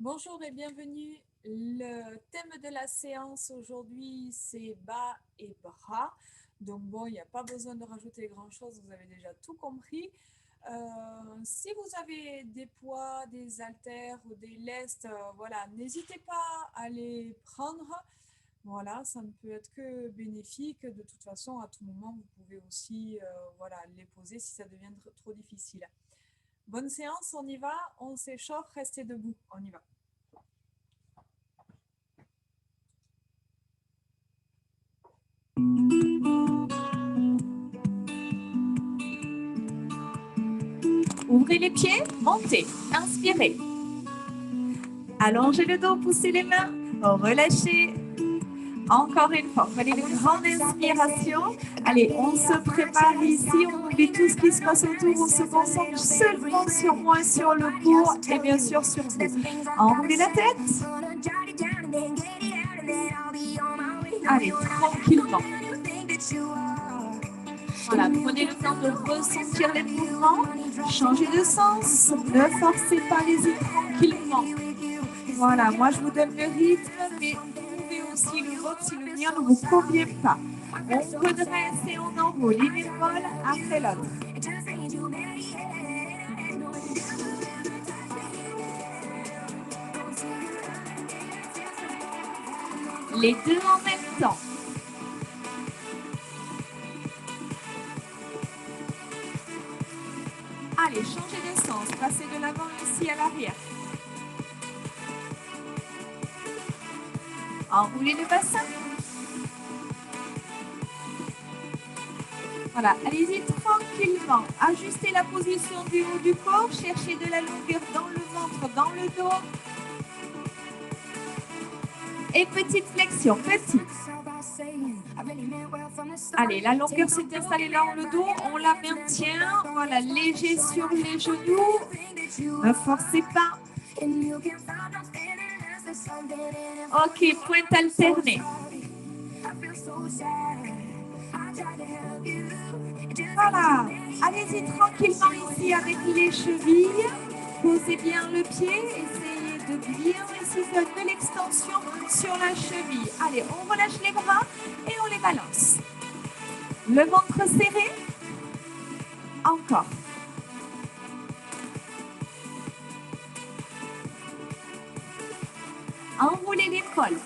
Bonjour et bienvenue. Le thème de la séance aujourd'hui, c'est bas et bras. Donc bon, il n'y a pas besoin de rajouter grand-chose, vous avez déjà tout compris. Si vous avez des poids, des haltères ou des lestes, voilà, n'hésitez pas à les prendre. Voilà, ça ne peut être que bénéfique. De toute façon, à tout moment, vous pouvez aussi voilà, les poser si ça devient trop difficile. Bonne séance, on y va, on s'échauffe, restez debout, on y va. Ouvrez les pieds, montez, inspirez. Allongez le dos, poussez les mains, relâchez. Encore une fois, prenez une grande inspiration. Allez, on se prépare ici, on oublie tout ce qui se passe autour, on se concentre seulement sur moi, sur le cours et bien sûr sur vous. Enroulez la tête. Allez, tranquillement. Voilà, prenez le temps de ressentir les mouvements, changez de sens, ne forcez pas, allez-y tranquillement. Voilà, moi je vous donne le rythme, mais vous pouvez aussi le vôtre si le mien ne vous convient pas. On redresse et on enroule une épaule après l'autre. Les deux en même temps. Allez, changez de sens, passez de l'avant ici à l'arrière. Enroulez le bassin. Voilà, allez-y tranquillement. Ajustez la position du haut du corps. Cherchez de la longueur dans le ventre, dans le dos. Et petite flexion, petite. Allez, la longueur s'est installée là dans le dos. On la maintient. Voilà, léger sur les genoux. Ne forcez pas. Ok, pointe alternée. Voilà, allez-y tranquillement ici avec les chevilles. Posez bien le pied, essayez de bien ici faire de l'extension sur la cheville. Allez, on relâche les bras et on les balance. Le ventre serré. Encore. Enroulez l'épaule.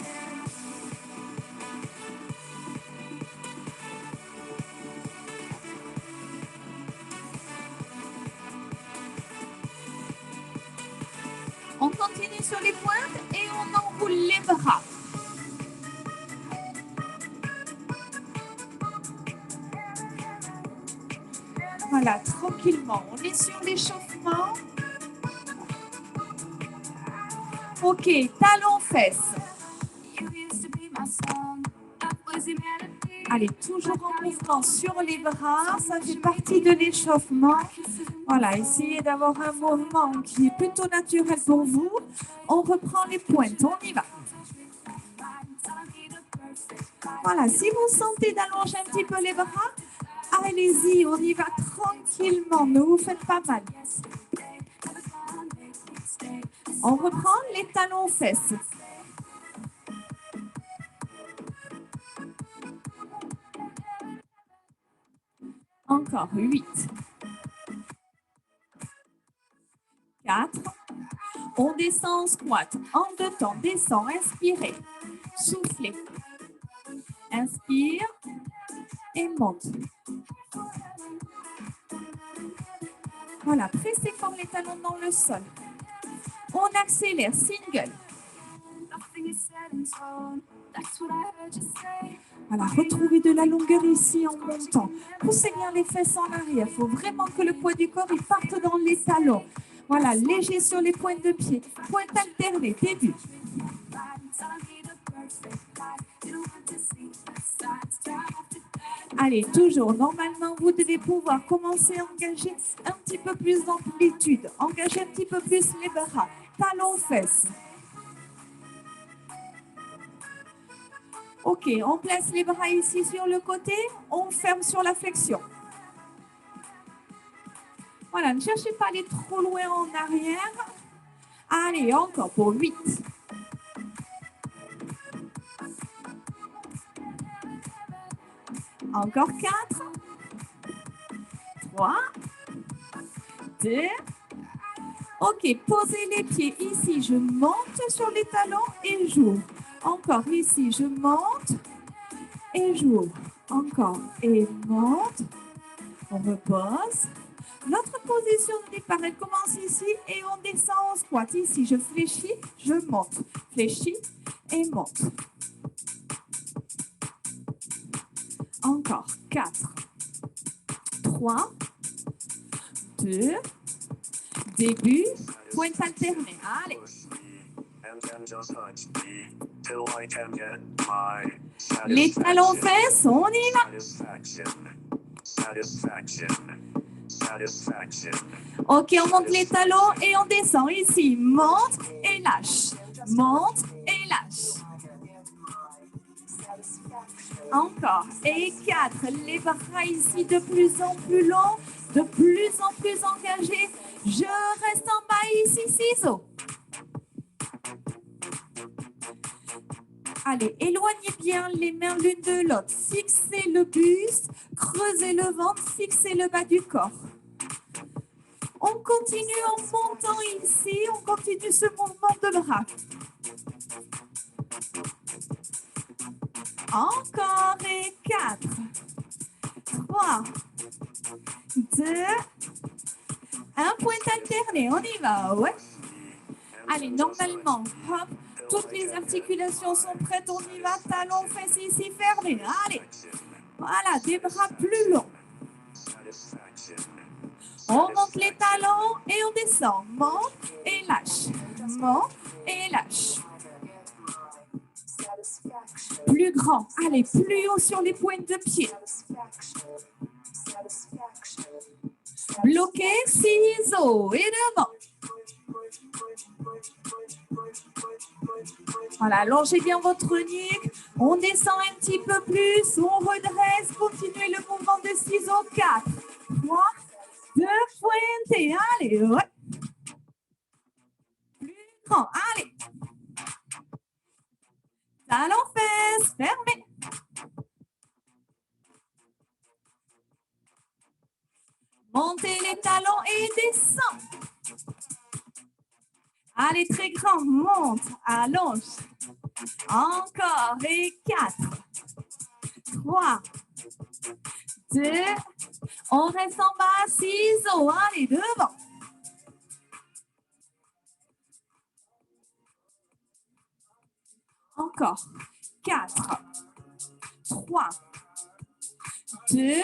On continue sur les pointes et on enroule les bras. Voilà, tranquillement. On est sur l'échauffement. Ok, talons fesses. Allez, toujours en mouvement sur les bras. Ça fait partie de l'échauffement. Voilà, essayez d'avoir un mouvement qui est plutôt naturel pour vous. On reprend les pointes, on y va. Voilà, si vous sentez d'allonger un petit peu les bras, allez-y, on y va tranquillement, ne vous faites pas mal. On reprend les talons aux fesses. Encore 8. 4. On descend en squat. En deux temps, descend, inspirez. Soufflez. Inspire et monte. Voilà, pressez fort les talons dans le sol. On accélère, single. Voilà, retrouvez de la longueur ici en montant. Poussez bien les fesses en arrière. Il faut vraiment que le poids du corps il parte dans les talons. Voilà, léger sur les pointes de pied. Pointe alternée, début. Allez, toujours, normalement, vous devez pouvoir commencer à engager un petit peu plus d'amplitude. Engager un petit peu plus les bras. Talons, fesses. Ok, on place les bras ici sur le côté. On ferme sur la flexion. Voilà, ne cherchez pas à aller trop loin en arrière. Allez, encore pour 8. Encore 4. 3. 2. Ok, posez les pieds ici. Je monte sur les talons et j'ouvre. Encore ici, je monte et j'ouvre. Encore et monte. On repose. Notre position de départ, elle commence ici et on descend en squat. Ici, je fléchis, je monte. Fléchis et monte. Encore 4, 3, 2, début, pointe alternée. Allez. Les talons fesses, on y va. Ok, on monte les talons et on descend ici. Monte et lâche. Monte et lâche. Encore. Et 4. Les bras ici de plus en plus longs, de plus en plus engagés. Je reste en bas ici, ciseaux. Allez, éloignez bien les mains l'une de l'autre. Fixez le buste, creusez le ventre, fixez le bas du corps. On continue en montant ici, on continue ce mouvement de bras. Encore et 4, 3, 2, 1, pointe alternée, on y va, ouais. Allez, normalement, hop, toutes les articulations sont prêtes, on y va, talons, fesses ici fermés, allez. Voilà, des bras plus longs. On monte les talons et on descend, monte et lâche, monte et lâche. Plus grand, allez, plus haut sur les pointes de pied. Bloqué, ciseaux et devant. Voilà, allongez bien votre nuque. On descend un petit peu plus, on redresse. Continuez le mouvement de ciseaux. 4, 3, 2, pointe et allez, ouais. Plus grand, allez. Talons fesses, fermez. Montez les talons et descend. Allez, très grand, monte, allonge. Encore et 4, 3, 2, on reste en bas, ciseaux, allez, devant. Encore, 4, 3, 2,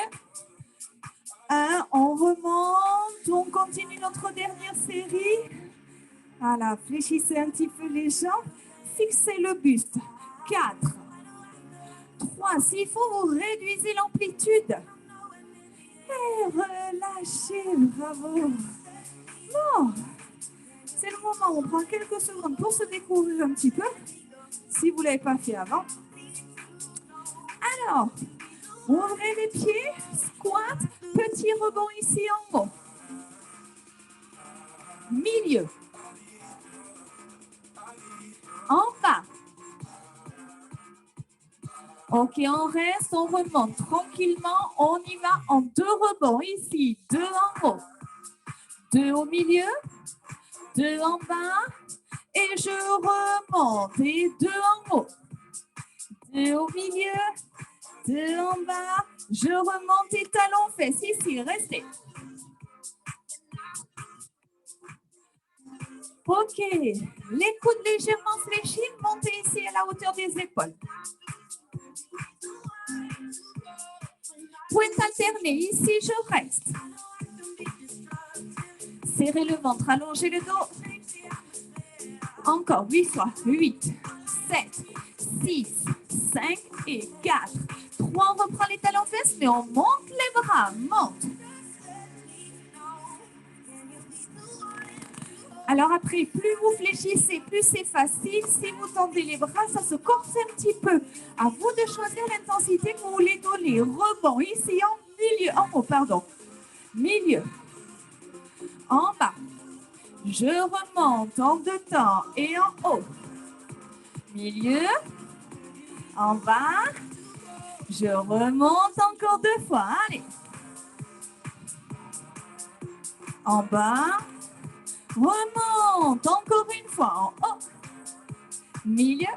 1, on remonte, on continue notre dernière série. Voilà, fléchissez un petit peu les jambes, fixez le buste. 4, 3, s'il faut, vous réduisez l'amplitude. Et relâchez, bravo. Bon, c'est le moment où on prend quelques secondes pour se découvrir un petit peu, si vous ne l'avez pas fait avant. Alors, ouvrez les pieds, squat, petit rebond ici en haut. Milieu. En bas. Ok, on reste, on remonte tranquillement. On y va en 2 rebonds ici. 2 en haut. 2 au milieu. 2 en bas. Et je remonte. Et 2 en haut. 2 au milieu. 2 en bas. Je remonte et talons fesses ici. Restez. Ok. Les coudes légèrement fléchis. Montez ici à la hauteur des épaules. Pointe alternée, ici je reste. Serrez le ventre, allongez le dos. Encore 8 fois. 8, 7, 6, 5 et 4. 3, on reprend les talons fesses, mais on monte les bras. Monte. Alors après, plus vous fléchissez, plus c'est facile. Si vous tendez les bras, ça se corse un petit peu. À vous de choisir l'intensité que vous voulez donner. Rebond ici en milieu, en haut, pardon. Milieu. En bas. Je remonte en deux temps et en haut. Milieu. En bas. Je remonte encore deux fois. Allez. En bas. Remonte encore une fois en haut. Milieu.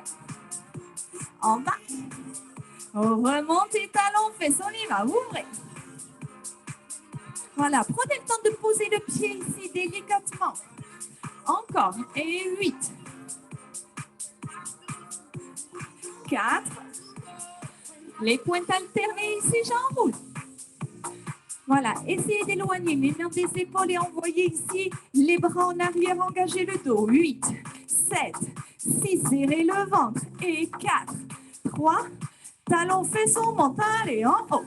En bas. Remonte et talon, fesses, on y va, ouvrez. Voilà, prenez le temps de poser le pied ici délicatement. Encore, et 8. 4. Les pointes alternées ici, j'enroule. Voilà, essayez d'éloigner les mains des épaules et envoyez ici les bras en arrière, engagez le dos. 8, 7, 6, serrez le ventre. Et 4, 3, talons, fesses, on monte. Allez, en haut.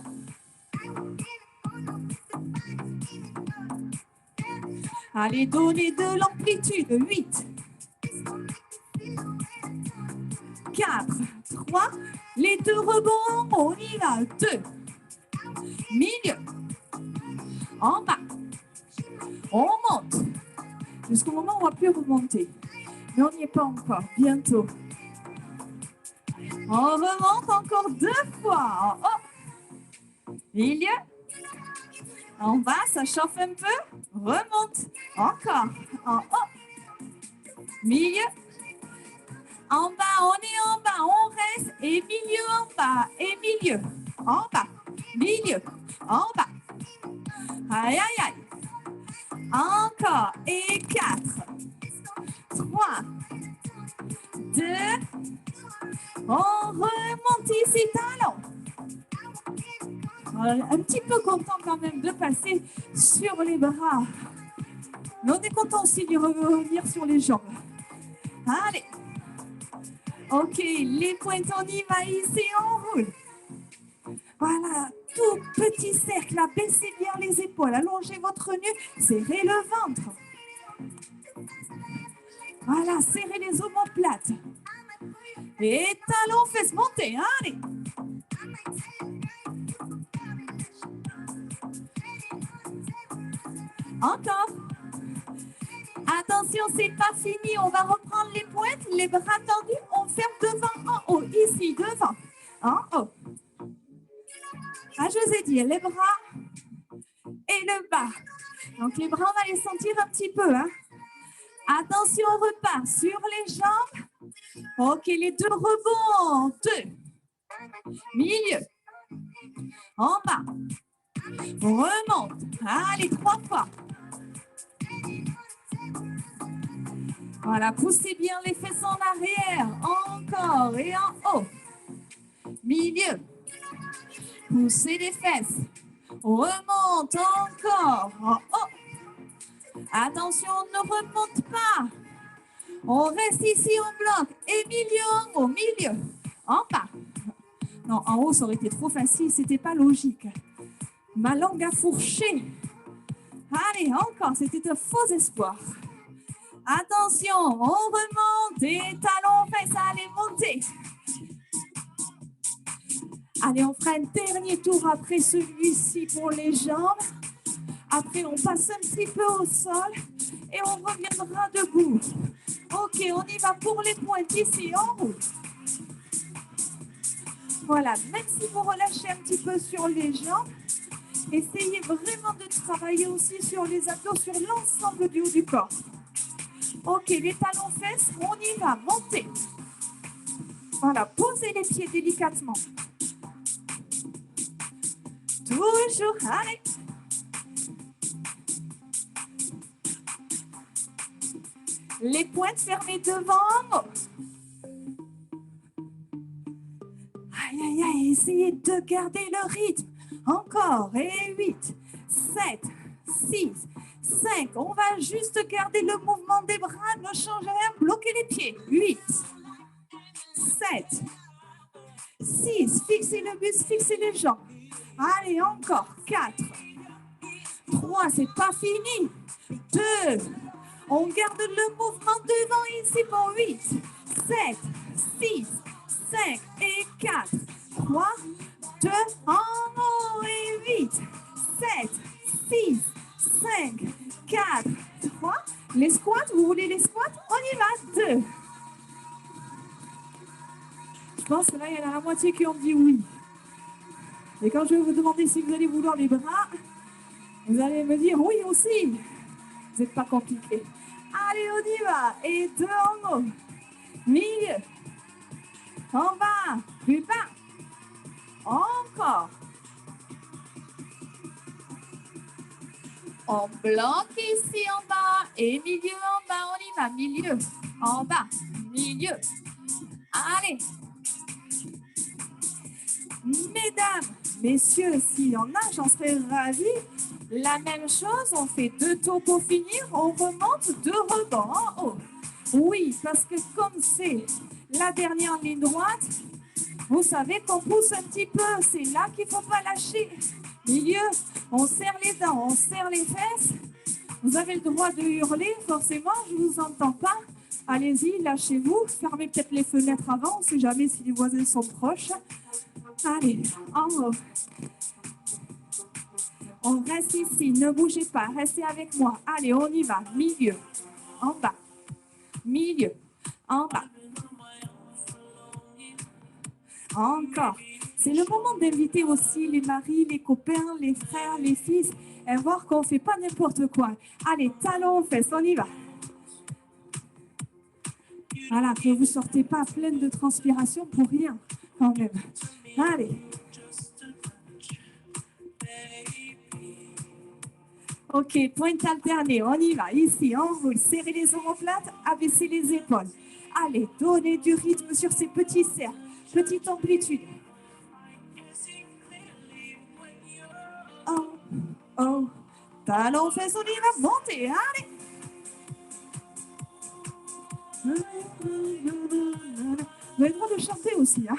Allez, donnez de l'amplitude. 8, 4, 3, les deux rebonds, on y va. 2, milieu, en bas, on monte. Jusqu'au moment où on ne va plus remonter. Mais on n'y est pas encore, bientôt. On remonte encore 2 fois. En haut, milieu, en bas, ça chauffe un peu. Remonte, encore, en haut, milieu, en bas, on est en bas, on reste, et milieu en bas, et milieu, en bas, milieu, en bas. Aïe, aïe, aïe. Encore, et 4, 3, 2, on remonte ici, talon. Un petit peu content quand même de passer sur les bras. Mais on est content aussi de revenir sur les jambes. Allez. Ok, les pointes, on y va ici, on roule. Voilà, tout petit cercle, là, baissez bien les épaules, allongez votre nuque, serrez le ventre. Voilà, serrez les omoplates. Et talons, fesses monter, allez. Encore. Attention, c'est pas fini. On va reprendre les pointes, les bras tendus. On ferme devant, en haut. Ici, devant, en haut. Ah, je vous ai dit, les bras et le bas. Donc, les bras, on va les sentir un petit peu. Hein. Attention, on repart sur les jambes. Ok, les deux rebonds. 2. Milieu. En bas. Remonte. Allez, 3 fois. Voilà, poussez bien les fesses en arrière. Encore et en haut. Milieu. Poussez les fesses. Remonte encore. En haut. Attention, on ne remonte pas. On reste ici au bloc. Et milieu en haut. Milieu. En bas. Non, en haut, ça aurait été trop facile. C'était pas logique. Ma langue a fourché. Allez, encore. C'était un faux espoir. Attention, on remonte et talons, fesses, allez, montez. Allez, on fera un dernier tour après celui-ci pour les jambes. Après, on passe un petit peu au sol et on reviendra debout. Ok, on y va pour les pointes ici, en route. Voilà, même si vous relâchez un petit peu sur les jambes, essayez vraiment de travailler aussi sur les abdos, sur l'ensemble du haut du corps. Ok, les talons fesses, on y va, montez. Voilà, posez les pieds délicatement. Toujours, allez. Les pointes fermées devant. Aïe, aïe, aïe, essayez de garder le rythme. Encore, et 8, 7, 6, 5. On va juste garder le mouvement des bras, ne changez rien, bloquez les pieds. 8, 7, 6, fixez le buste, fixez les jambes. Allez, encore. 4, 3, c'est pas fini. 2, on garde le mouvement devant ici pour 8, 7, 6, 5 et 4, 3, 2, en haut et 8, 7, 6, 5, 4, 3, les squats, mal? Je pense que là, il y en a la moitié qui ont dit oui. Et quand je vais vous demander si vous allez vouloir les bras, vous allez me dire oui aussi. Vous n'êtes pas compliqué. Allez, on y va. Et deux en haut. Milieu. En bas. Plus bas. Encore. On bloque ici en bas. Et milieu en bas. On y va. Milieu. En bas. Milieu. Allez. Mesdames, messieurs, s'il y en a, j'en serais ravie. La même chose, on fait 2 tours pour finir, on remonte 2 rebonds en haut. Oui, parce que comme c'est la dernière ligne droite, vous savez qu'on pousse un petit peu, c'est là qu'il ne faut pas lâcher. Milieu, on serre les dents, on serre les fesses. Vous avez le droit de hurler, forcément, je ne vous entends pas. Allez-y, lâchez-vous, fermez peut-être les fenêtres avant, on ne sait jamais si les voisins sont proches. Allez, en haut. On reste ici, ne bougez pas, restez avec moi. Allez, on y va. Milieu, en bas. Milieu, en bas. Encore. C'est le moment d'inviter aussi les maris, les copains, les frères, les fils, et voir qu'on ne fait pas n'importe quoi. Allez, talons aux fesses, on y va. Voilà, que vous ne sortez pas pleine de transpiration pour rien, quand même. Allez. Ok, pointe alternée, on y va. Ici, on roule, serrez les omoplates, abaissez les épaules. Allez, donnez du rythme sur ces petits cercles, petite amplitude. Oh, oh, talons, fesses, on y va, montez, allez. Vous avez le droit de chanter aussi, hein.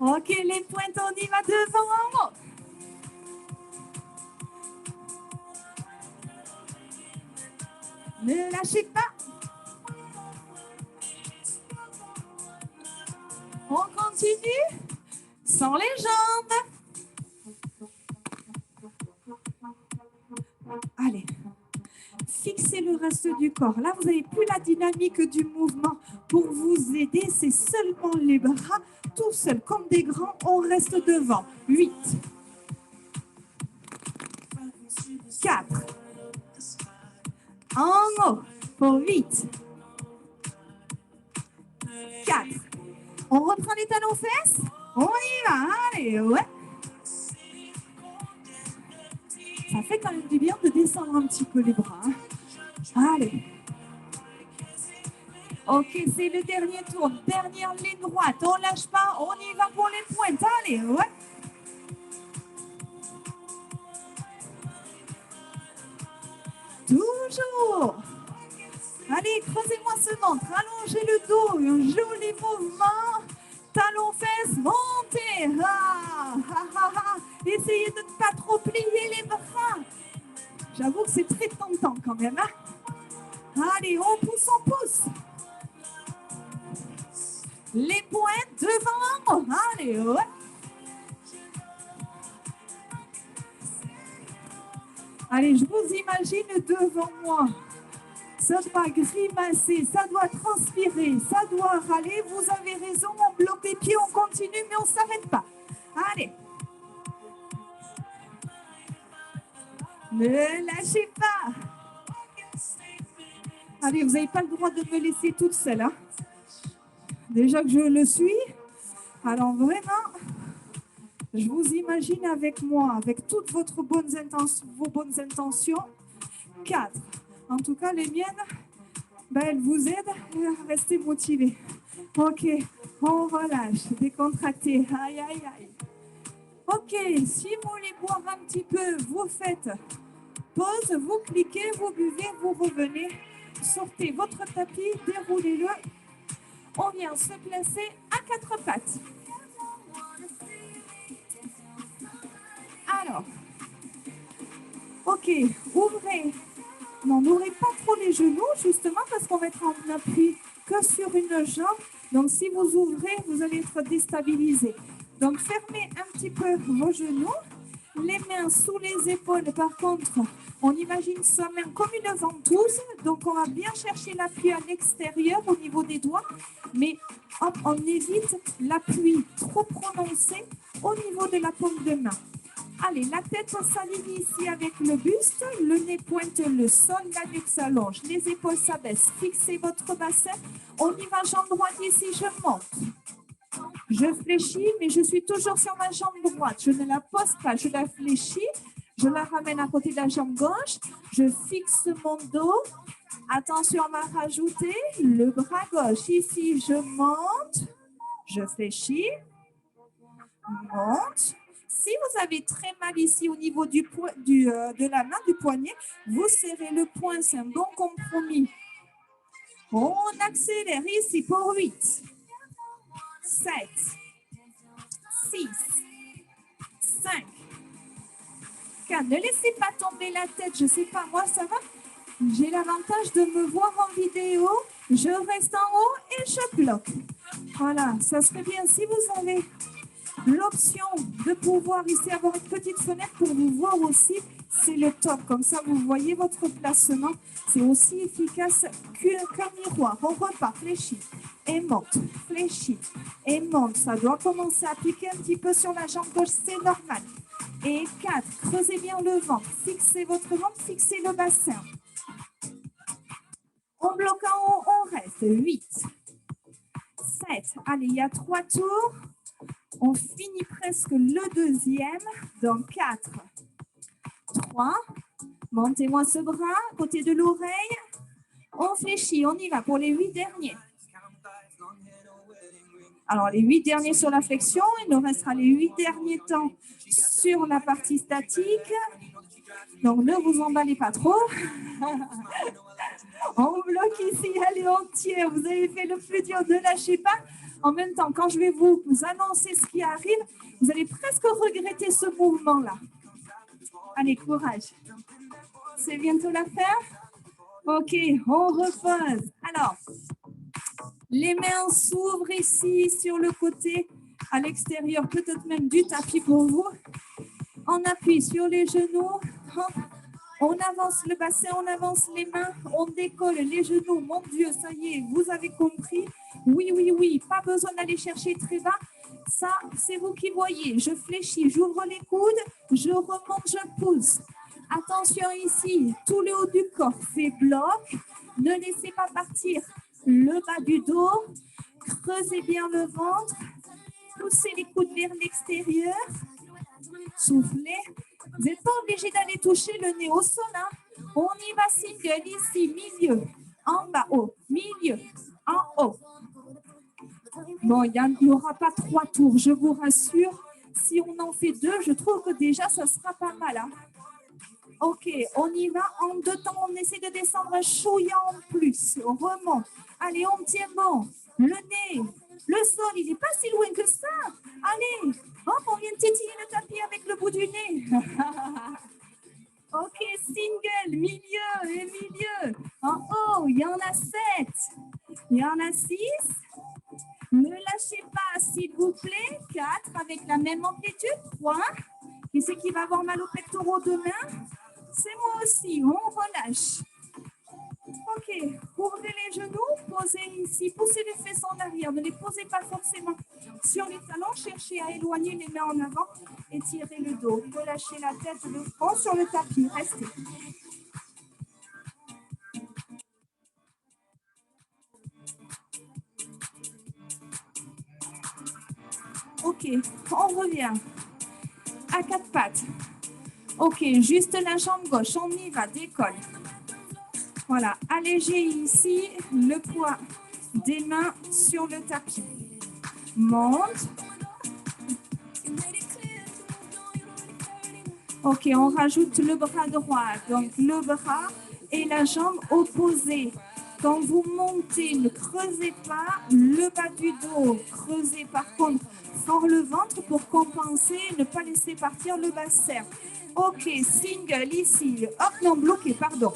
Ok, les pointes, on y va devant en haut. Ne lâchez pas. On continue sans les jambes. Allez, fixez le reste du corps. Là, vous n'avez plus la dynamique du mouvement. Pour vous aider, c'est seulement les bras, tout seul, comme des grands, on reste devant. 8, 4, en haut, pour 8, 4. On reprend les talons fesses, on y va, allez, ouais. Ça fait quand même du bien de descendre un petit peu les bras. Hein. Allez. Ok, c'est le dernier tour. Dernière ligne droite. On ne lâche pas. On y va pour les pointes. Allez, ouais. Toujours. Allez, creusez-moi ce ventre. Allongez le dos. Un joli mouvement. Talons fesses, montez. Ah, ah, ah, ah. Essayez de ne pas trop plier les bras. J'avoue que c'est très tentant quand même. Hein. Allez, on pousse. Les pointes devant. Allez, ouais. Allez, je vous imagine devant moi. Ça doit grimacer, ça doit transpirer, ça doit râler. Vous avez raison, on bloque les pieds, on continue, mais on ne s'arrête pas. Allez. Ne lâchez pas. Allez, vous n'avez pas le droit de me laisser toute seule. Hein. Déjà que je le suis. Alors vraiment, je vous imagine avec moi, avec toutes vos bonnes intentions. 4. En tout cas, les miennes, ben, elles vous aident à rester motivées. Ok, on relâche, décontractez. Aïe, aïe, aïe. Ok, si vous voulez boire un petit peu, vous faites pause, vous cliquez, vous buvez, vous revenez. Sortez votre tapis, déroulez-le. On vient se placer à 4 pattes. Alors, ok, ouvrez. N'ouvrez pas trop les genoux, justement, parce qu'on va être en appui que sur une jambe. Donc, si vous ouvrez, vous allez être déstabilisé. Donc, fermez un petit peu vos genoux. Les mains sous les épaules, par contre, On imagine sa main comme une ventouse. Donc, on va bien chercher l'appui à l'extérieur au niveau des doigts. Mais hop, on évite l'appui trop prononcé au niveau de la paume de main. Allez, la tête s'aligne ici avec le buste, le nez pointe le sol, la nuque s'allonge, les épaules s'abaissent. Fixez votre bassin. On y va, jambe droite ici, je monte. Je fléchis, mais je suis toujours sur ma jambe droite. Je ne la pose pas, je la fléchis. Je la ramène à côté de la jambe gauche. Je fixe mon dos. Attention à m'a rajouter le bras gauche. Ici, je monte. Je fléchis. Monte. Si vous avez très mal ici au niveau de la main, du poignet, vous serrez le poing. C'est un bon compromis. On accélère ici pour 8, 7, 6, 5, 4. Ne laissez pas tomber la tête. Je ne sais pas, moi, ça va. J'ai l'avantage de me voir en vidéo. Je reste en haut et je bloque. Voilà, ça serait bien si vous avez l'option de pouvoir ici avoir une petite fenêtre pour vous voir aussi. C'est le top. Comme ça, vous voyez votre placement. C'est aussi efficace qu'un miroir. On repart, fléchit et monte, fléchit et monte. Ça doit commencer à piquer un petit peu sur la jambe gauche, c'est normal. Et 4, creusez bien le ventre. Fixez votre ventre, fixez le bassin. On bloque en haut, on reste. 8, 7. Allez, il y a 3 tours. On finit presque le deuxième. Donc 4, 3. Montez-moi ce bras, côté de l'oreille. On fléchit, on y va pour les 8 derniers. Alors, les 8 derniers sur la flexion, il nous restera les 8 derniers temps sur la partie statique. Donc, ne vous emballez pas trop. On bloque ici, allez, on tire. Vous avez fait le plus dur, ne lâchez pas. En même temps, quand je vais vous annoncer ce qui arrive, vous allez presque regretter ce mouvement-là. Allez, courage. C'est bientôt l'affaire? Ok, on repose. Alors, les mains s'ouvrent ici sur le côté, à l'extérieur, peut-être même du tapis pour vous. On appuie sur les genoux. On avance le bassin, on avance les mains, on décolle les genoux. Mon Dieu, ça y est, vous avez compris. Oui, oui, oui, pas besoin d'aller chercher très bas. Ça, c'est vous qui voyez. Je fléchis, j'ouvre les coudes, je remonte, je pousse. Attention ici, tout le haut du corps fait bloc. Ne laissez pas partir le bas du dos. Creusez bien le ventre. Poussez les coudes vers l'extérieur. Soufflez. Vous n'êtes pas obligé d'aller toucher le nez au sol. Hein. On y va single ici, milieu, en bas, haut, milieu, en haut. Bon, il n'y aura pas 3 tours, je vous rassure. Si on en fait 2, je trouve que déjà, ça sera pas mal. Hein. Ok, on y va en 2 temps. On essaie de descendre un chouïa en plus. On remonte. Allez, on tient bon. Le nez, le sol, il n'est pas si loin que ça. Allez, hop, on vient tétiller le tapis avec le bout du nez. Ok, single, milieu et milieu. En haut, il y en a 7. Il y en a 6. Ne lâchez pas, s'il vous plaît. 4 avec la même amplitude. 3. Qui c'est qui va avoir mal aux pectoraux demain? C'est moi aussi. On relâche. Ok, ouvrez les genoux, posez ici, poussez les fesses en arrière, ne les posez pas forcément sur les talons, cherchez à éloigner les mains en avant et tirez le dos. Relâchez la tête, le front sur le tapis, restez. Ok, on revient à 4 pattes. Ok, juste la jambe gauche, on y va, décolle. Voilà, allégez ici le poids des mains sur le tapis. Monte. Ok, on rajoute le bras droit, donc le bras et la jambe opposée. Quand vous montez, ne creusez pas le bas du dos. Creusez par contre fort le ventre pour compenser, ne pas laisser partir le bassin. Ok, single ici. Hop, non, bloqué, pardon.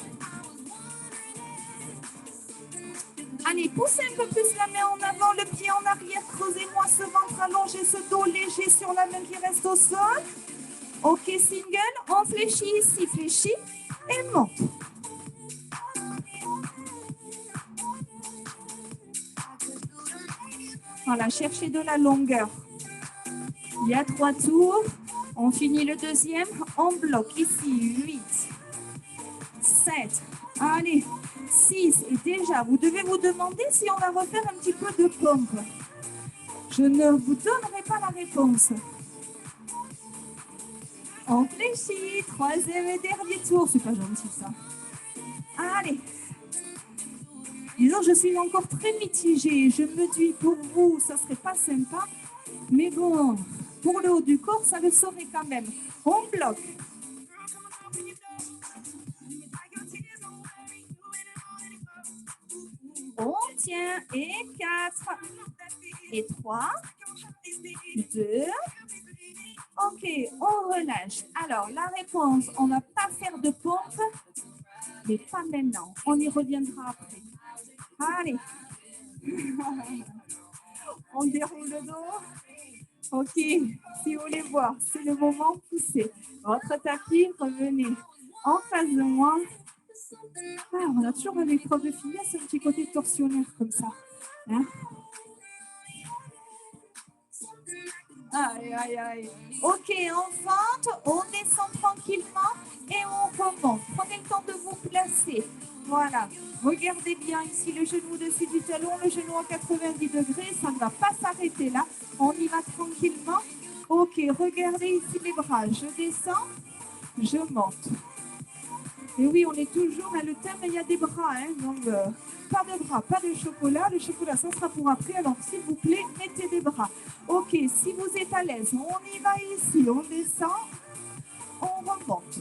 Allez, poussez un peu plus la main en avant, le pied en arrière. Creusez-moi ce ventre, allongez ce dos léger sur la main qui reste au sol. Ok, single. On fléchit ici, fléchit. et monte. Voilà, cherchez de la longueur. Il y a 3 tours. On finit le deuxième. On bloque ici 8, 7, allez, 6. Et déjà, vous devez vous demander si on va refaire un petit peu de pompe. Je ne vous donnerai pas la réponse. On fléchit. Troisième et dernier tour. C'est pas gentil ça. Allez. Disons, je suis encore très mitigée. Je me dis, pour vous, ça serait pas sympa. Mais bon, pour le haut du corps, ça le serait quand même. On bloque. On tient. Et 4. Et 3. 2. Ok, on relâche. Alors, la réponse, on ne va pas faire de pompe, mais pas maintenant. On y reviendra après. Allez. On déroule le dos. Ok, si vous voulez voir, c'est le moment poussé. Votre tapis, revenez en face de moi. Ah, on a toujours une épreuve de finesse, un petit côté torsionnaire comme ça. Hein? Aïe, aïe, aïe. Ok, on fente, on descend tranquillement et on remonte. Prenez le temps de vous placer. Voilà. Regardez bien ici le genou au-dessus du talon, le genou à 90 degrés. Ça ne va pas s'arrêter là. On y va tranquillement. Ok, regardez ici les bras. Je descends, je monte. Et oui, on est toujours dans le thème, il y a des bras. Hein, donc, pas de bras, pas de chocolat. Le chocolat, ça sera pour après. Alors, s'il vous plaît, mettez des bras. Ok, si vous êtes à l'aise, on y va ici. On descend, on remonte.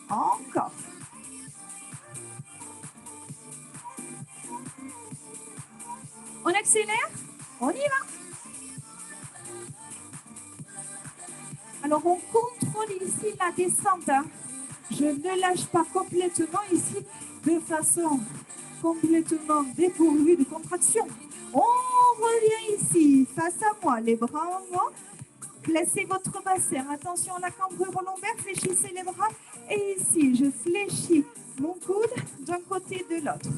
Encore. On accélère, on y va. Alors, on contrôle ici la descente. Hein. Je ne lâche pas complètement ici de façon complètement dépourvue de contraction. On revient ici, face à moi, les bras en moi. Placez votre bassin. Attention à la cambrure lombaire, fléchissez les bras. Et ici, je fléchis mon coude d'un côté de l'autre.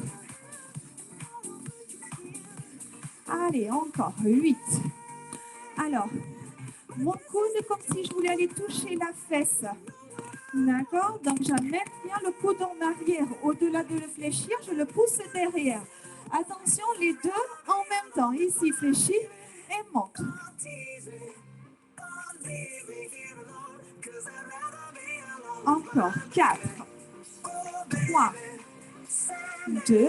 Allez, encore 8. Alors, mon coude comme si je voulais aller toucher la fesse. D'accord? Donc, j'amène bien le coude en arrière. Au-delà de le fléchir, je le pousse derrière. Attention, les deux en même temps. Ici, fléchis et monte. Encore 4, 3, 2.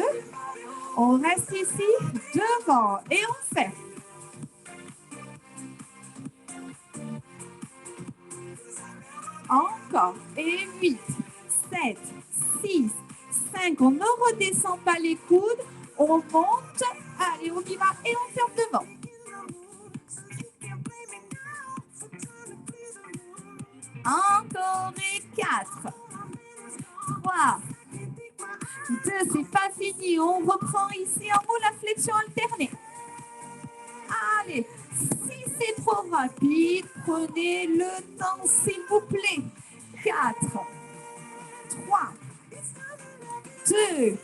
On reste ici, devant et on fait. Encore. Et 8, 7, 6, 5. On ne redescend pas les coudes. On monte. Allez, on y va et on ferme devant. Encore et 4, 3, 2. C'est pas fini. On reprend ici en haut la flexion alternée. Allez, si c'est trop rapide, prenez le temps, s'il vous plaît. 4, 3, 2.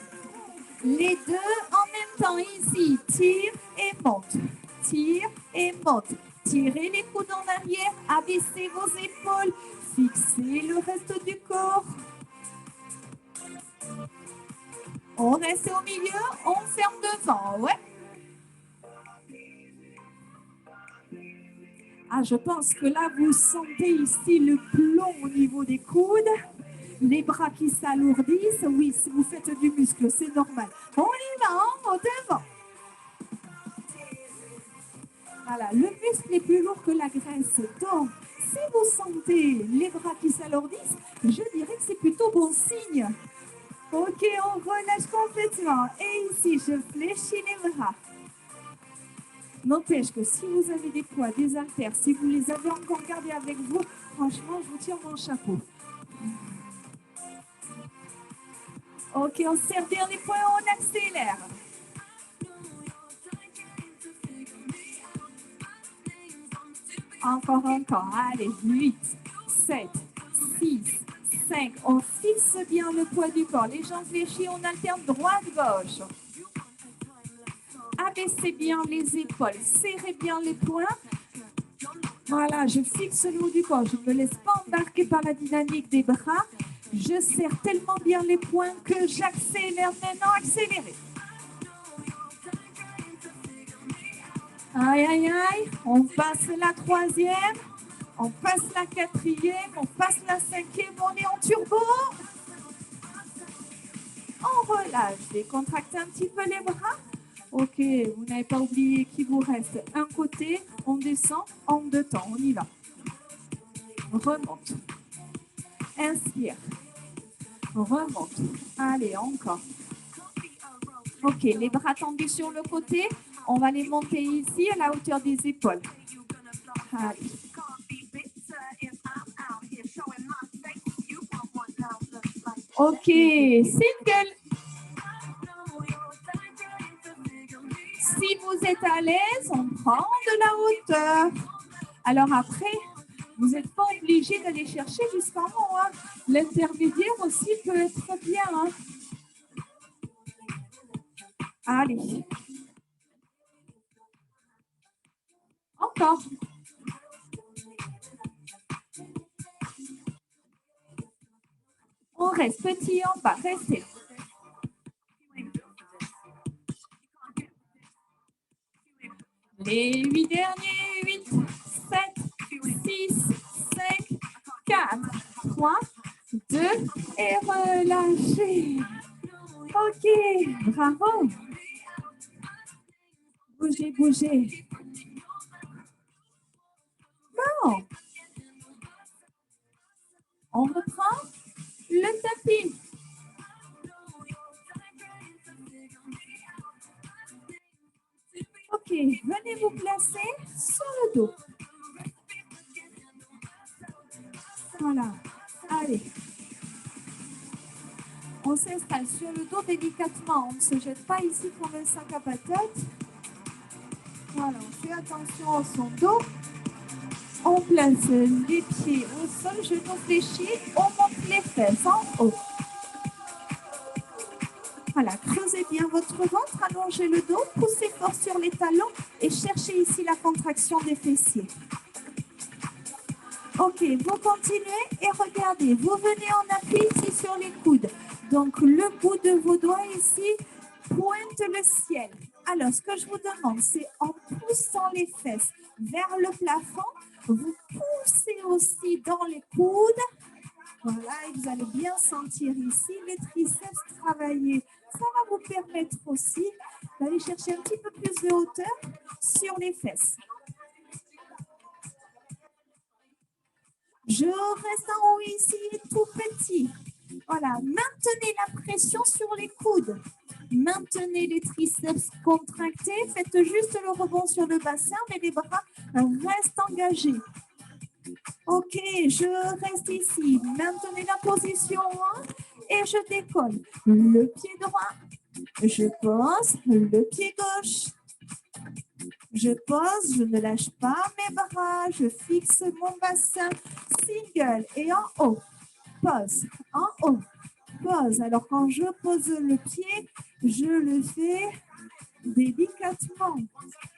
Les deux en même temps ici. Tire et monte. Tire et monte. Tirez les coudes en arrière. Abaissez vos épaules. Fixez le reste du corps. On reste au milieu. On ferme devant. Ouais. Ah, je pense que là, vous sentez ici le plomb au niveau des coudes. Les bras qui s'alourdissent. Oui, si vous faites du muscle, c'est normal. On y va, en haut, devant. Voilà, le muscle est plus lourd que la graisse. Donc, si vous sentez les bras qui s'alourdissent, je dirais que c'est plutôt bon signe. Ok, on relâche complètement. Et ici, je fléchis les bras. N'empêche que si vous avez des poids, des haltères, si vous les avez encore gardés avec vous, franchement, je vous tire mon chapeau. Ok, on serre bien les poings, on accélère. Encore. Allez, 8, 7, 6, 5. On fixe bien le poids du corps. Les jambes fléchies, on alterne droite-gauche. Abaissez bien les épaules, serrez bien les poings. Voilà, je fixe le haut du corps. Je ne me laisse pas embarquer par la dynamique des bras. Je serre tellement bien les poings que j'accélère maintenant. Accélérez. Aïe, aïe, aïe. On passe la troisième. On passe la quatrième. On passe la cinquième. On est en turbo. On relâche. Décontractez un petit peu les bras. Ok, vous n'avez pas oublié qu'il vous reste un côté. On descend en 2 temps. On y va. Remonte. Inspire. Remonte. Allez, encore. Ok, les bras tendus sur le côté. On va les monter ici à la hauteur des épaules. Allez. Ok, single. Si vous êtes à l'aise, on prend de la hauteur. Alors après, vous n'êtes pas obligé d'aller chercher jusqu'en haut. Hein. L'intermédiaire aussi peut être bien. Hein. Allez. Encore. On reste petit en bas. Restez. Les 8 derniers. 8, 7, 6, 5, 4, 3, 2 et relâchez. Ok, bravo. Bougez, bougez. Bon. On reprend le tapis. Ok, venez vous placer sur le dos. Voilà, allez. On s'installe sur le dos délicatement. On ne se jette pas ici comme un sac à patates. Voilà, on fait attention à son dos. On place les pieds au sol, genoux fléchis. On monte les fesses en haut. Voilà, creusez bien votre ventre, allongez le dos, poussez fort sur les talons et cherchez ici la contraction des fessiers. Ok, vous continuez et regardez, vous venez en appui ici sur les coudes. Donc, le bout de vos doigts ici pointe le ciel. Alors, ce que je vous demande, c'est en poussant les fesses vers le plafond, vous poussez aussi dans les coudes. Voilà, et vous allez bien sentir ici les triceps travailler. Ça va vous permettre aussi d'aller chercher un petit peu plus de hauteur sur les fesses. Je reste en haut ici, tout petit. Voilà, maintenez la pression sur les coudes. Maintenez les triceps contractés. Faites juste le rebond sur le bassin, mais les bras restent engagés. Ok, je reste ici. Maintenez la position et je décolle. Le pied droit. Je pose le pied gauche. Je pose, je ne lâche pas mes bras. Je fixe mon bassin. Single et en haut. Pose, en haut. Pose. Alors, quand je pose le pied, je le fais délicatement.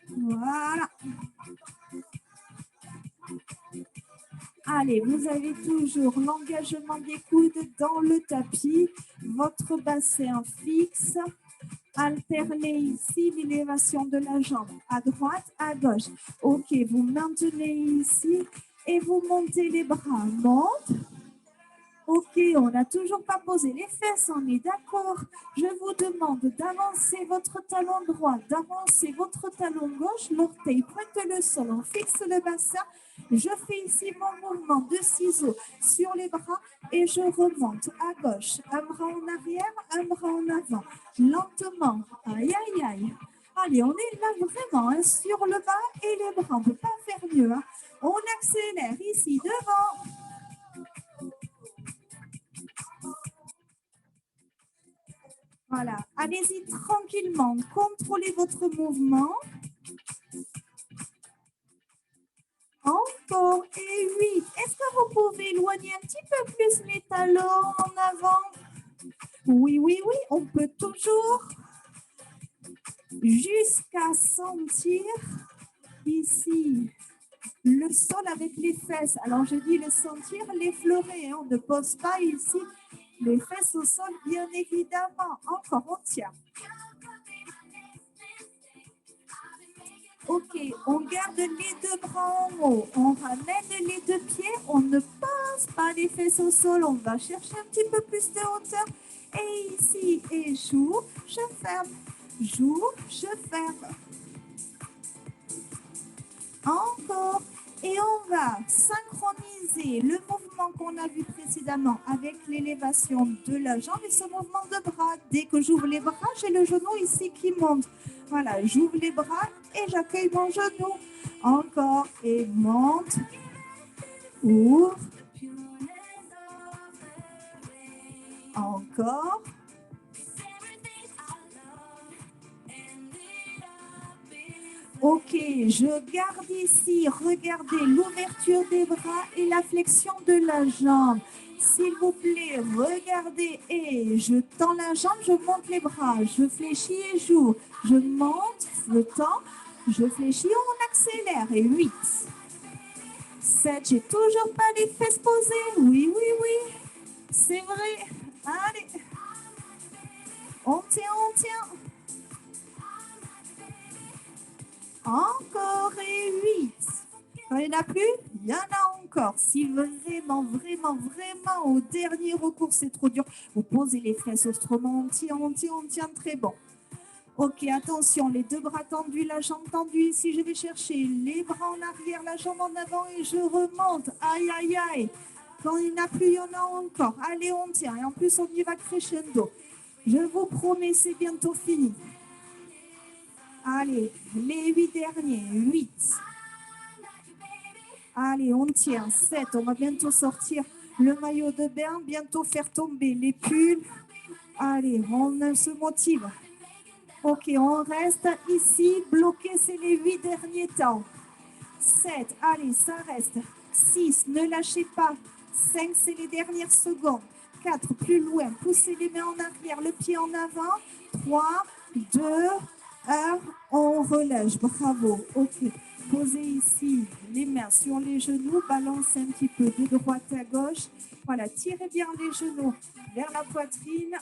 Voilà. Allez, vous avez toujours l'engagement des coudes dans le tapis, votre bassin fixe. Alternez ici l'élévation de la jambe à droite, à gauche. Ok, vous maintenez ici et vous montez les bras. Monte. Ok, on n'a toujours pas posé les fesses, on est d'accord. Je vous demande d'avancer votre talon droit, d'avancer votre talon gauche, l'orteil pointe le sol, on fixe le bassin. Je fais ici mon mouvement de ciseaux sur les bras et je remonte à gauche. Un bras en arrière, un bras en avant. Lentement. Aïe, aïe, aïe. Allez, on est là vraiment hein, sur le bas et les bras. On ne peut pas faire mieux. Hein. On accélère ici devant. Voilà. Allez-y tranquillement. Contrôlez votre mouvement. Encore et 8. Est-ce que vous pouvez talons en avant. Oui, oui, oui, on peut toujours jusqu'à sentir ici le sol avec les fesses. Alors, je dis le sentir, l'effleurer. On ne pose pas ici les fesses au sol, bien évidemment. Encore, on tient. Ok, on garde les deux bras en haut. On ramène les deux pieds. On ne passe pas les fesses au sol. On va chercher un petit peu plus de hauteur. Et ici, et j'ouvre, je ferme. J'ouvre, je ferme. Encore. Et on va synchroniser le mouvement qu'on a vu précédemment avec l'élévation de la jambe et ce mouvement de bras. Dès que j'ouvre les bras, j'ai le genou ici qui monte. Voilà, j'ouvre les bras et j'accueille mon genou. Encore et monte. Ouvre. Encore. Ok, je garde ici, regardez l'ouverture des bras et la flexion de la jambe. S'il vous plaît, regardez et je tends la jambe, je monte les bras, je fléchis et j'ouvre. Je monte, je tends, je fléchis, on accélère. Et 8, 7, j'ai toujours pas les fesses posées. Oui, oui, oui, c'est vrai. Allez, on tient, on tient. Encore et 8. Quand il n'y en a plus, il y en a encore. Si vraiment, vraiment, vraiment, au dernier recours, c'est trop dur, vous posez les fesses autrement. On tient, on tient, on tient. Très bon. Ok, attention, les deux bras tendus, la jambe tendue. Ici, je vais chercher les bras en arrière, la jambe en avant et je remonte. Aïe, aïe, aïe. Quand il n'y en a plus, il y en a encore. Allez, on tient. Et en plus, on y va crescendo. Je vous promets, c'est bientôt fini. Allez, les 8 derniers. 8. Allez, on tient. 7. On va bientôt sortir le maillot de bain, bientôt faire tomber les pulls. Allez, on se motive. Ok, on reste ici. Bloqué, c'est les 8 derniers temps. 7. Allez, ça reste. 6. Ne lâchez pas. 5, c'est les dernières secondes. 4. Plus loin. Poussez les mains en arrière, le pied en avant. 3, 2, 1. On relâche. Bravo. Ok. Posez ici les mains sur les genoux, balancez un petit peu de droite à gauche. Voilà, tirez bien les genoux vers la poitrine.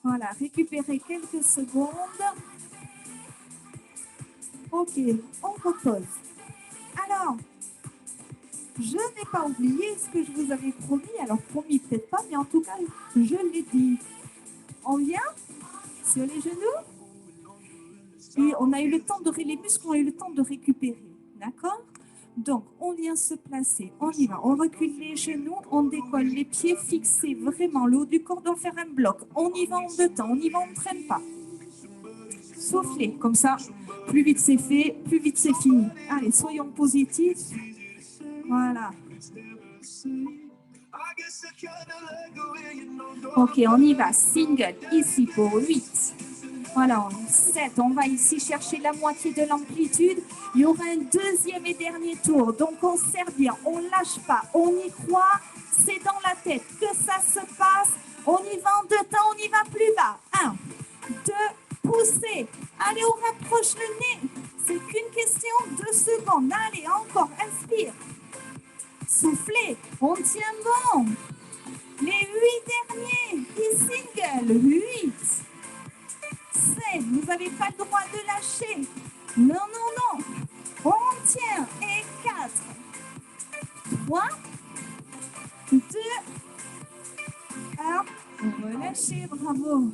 Voilà, récupérez quelques secondes. Ok, on repose. Alors, je n'ai pas oublié ce que je vous avais promis. Alors, promis peut-être pas, mais en tout cas, je l'ai dit. On vient sur les genoux. Et on a eu le temps les muscles ont eu le temps de récupérer. D'accord? Donc, on vient se placer. On y va. On recule les genoux. On décolle les pieds fixés. Vraiment, le haut du corps doit faire un bloc. On y va en 2 temps. On y va, on ne traîne pas. Soufflez. Comme ça, plus vite c'est fait, plus vite c'est fini. Allez, soyons positifs. Voilà. Ok, on y va. Single, ici pour 8. Voilà, 7. On va ici chercher la moitié de l'amplitude. Il y aura un deuxième et dernier tour. Donc, on serre bien. On ne lâche pas. On y croit. C'est dans la tête que ça se passe. On y va en 2 temps. On y va plus bas. 1, 2, poussez. Allez, on rapproche le nez. C'est qu'une question de secondes. Allez, encore. Inspire. Soufflez. On tient bon. Les 8 derniers. Et single. 8. 7, vous n'avez pas le droit de lâcher. Non, non, non. On tient. Et 4, 3, 2, 1. Relâchez, bravo.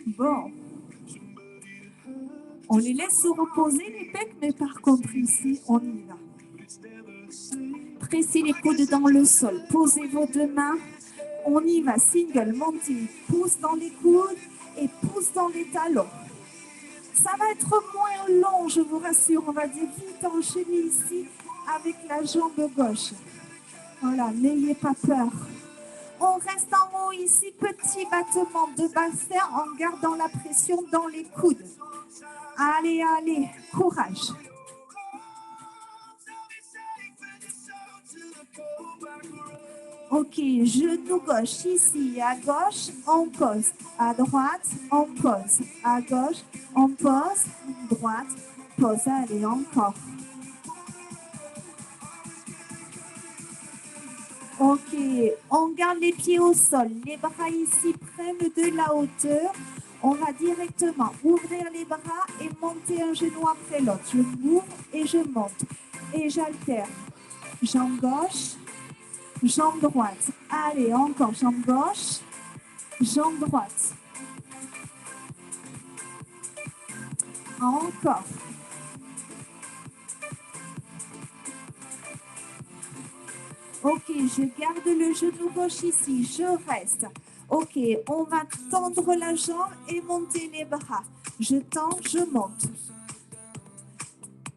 Bon. On les laisse se reposer, les pecs, mais par contre, ici, on y va. Pressez les coudes dans le sol. Posez vos 2 mains. On y va. Single, montez. Pousse dans les coudes. Et pousse dans les talons. Ça va être moins long, je vous rassure. On va vite enchaîner ici avec la jambe gauche. Voilà, n'ayez pas peur. On reste en haut ici, petit battement de bassin en gardant la pression dans les coudes. Allez, allez, courage. Ok, genou gauche ici, à gauche, on pose. À droite, on pose. À gauche, on pose. Droite, pose. Allez, encore. Ok, on garde les pieds au sol. Les bras ici prennent de la hauteur. On va directement ouvrir les bras et monter un genou après l'autre. Je m'ouvre et je monte. Et j'alterne. Jambe gauche, jambe droite. Allez, encore jambe gauche, jambe droite. Encore. Ok, je garde le genou gauche ici, je reste. Ok, on va tendre la jambe et monter les bras. Je tends, je monte.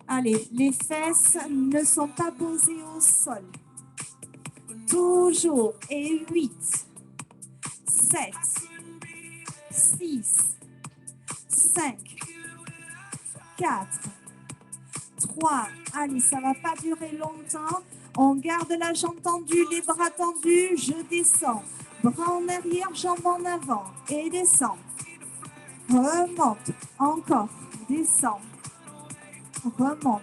Allez, les fesses ne sont pas posées au sol. Toujours. Et 8, 7, 6, 5, 4, 3. Allez, ça ne va pas durer longtemps. On garde la jambe tendue, les bras tendus. Je descends. Bras en arrière, jambes en avant. Et descends. Remonte. Encore. Descends. Remonte.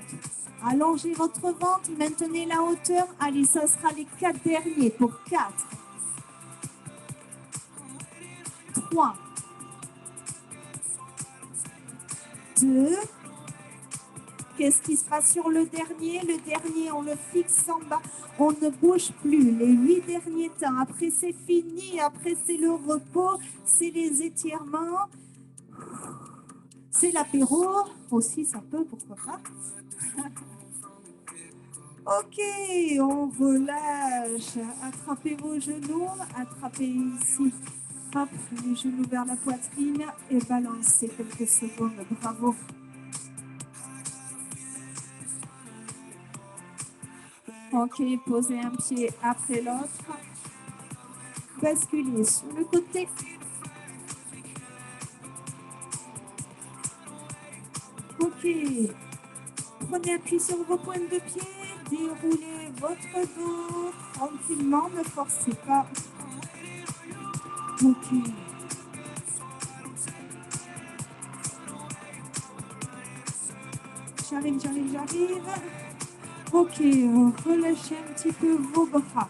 Allongez votre ventre. Maintenez la hauteur. Allez, ça sera les 4 derniers pour 4, 3, 2. Qu'est-ce qui se passe sur le dernier? Le dernier, on le fixe en bas. On ne bouge plus. Les 8 derniers temps. Après, c'est fini. Après, c'est le repos. C'est les étirements. C'est l'apéro. Aussi, ça peut, pourquoi pas. Ok, on relâche. Attrapez vos genoux. Attrapez ici. Hop, les genoux vers la poitrine. Et balancez quelques secondes. Bravo. Ok, posez un pied après l'autre. Basculez sur le côté. Ok. Prenez appui sur vos pointes de pied. Déroulez votre dos tranquillement. Ne forcez pas. Ok. J'arrive. Ok, relâchez un petit peu vos bras.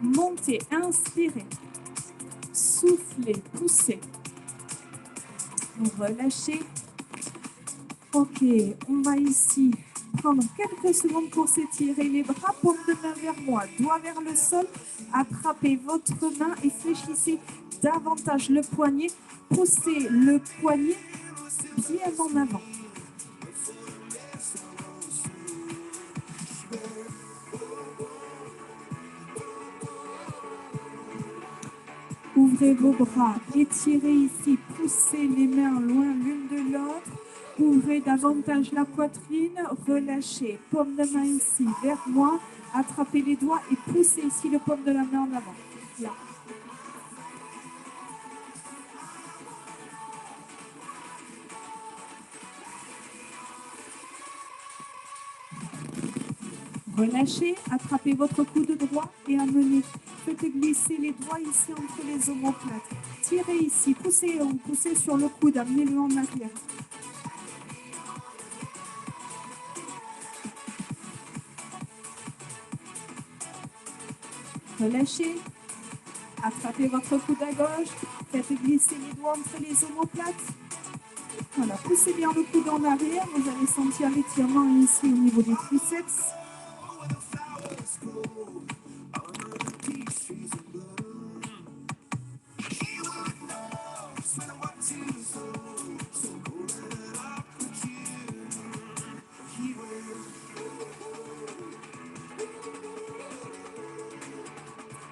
Montez, inspirez. Soufflez, poussez. Relâchez. Ok, on va ici prendre quelques secondes pour s'étirer les bras. Paume de main vers moi, doigt vers le sol. Attrapez votre main et fléchissez davantage le poignet. Poussez le poignet bien en avant. Ouvrez vos bras, étirez ici, poussez les mains loin l'une de l'autre. Ouvrez davantage la poitrine, relâchez. Paume de main ici, vers moi. Attrapez les doigts et poussez ici le paume de la main en avant. Là. Relâchez, attrapez votre coude droit et amenez. Faites glisser les doigts ici entre les omoplates. Tirez ici, poussez sur le coude, amenez-le en arrière. Relâchez, attrapez votre coude à gauche, faites glisser les doigts entre les omoplates. Voilà, poussez bien le coude en arrière, vous allez sentir l'étirement ici au niveau des triceps.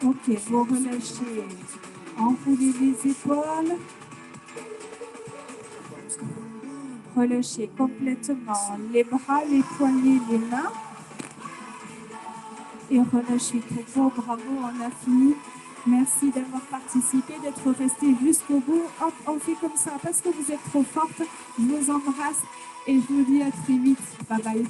Ok, vous relâchez, enroulez les épaules. Relâchez complètement les bras, les poignets, les mains. Et relâchez tout beau, bravo, on a fini. Merci d'avoir participé, d'être resté jusqu'au bout. Hop, on fait comme ça parce que vous êtes trop forte. Je vous embrasse et je vous dis à très vite. Bye bye.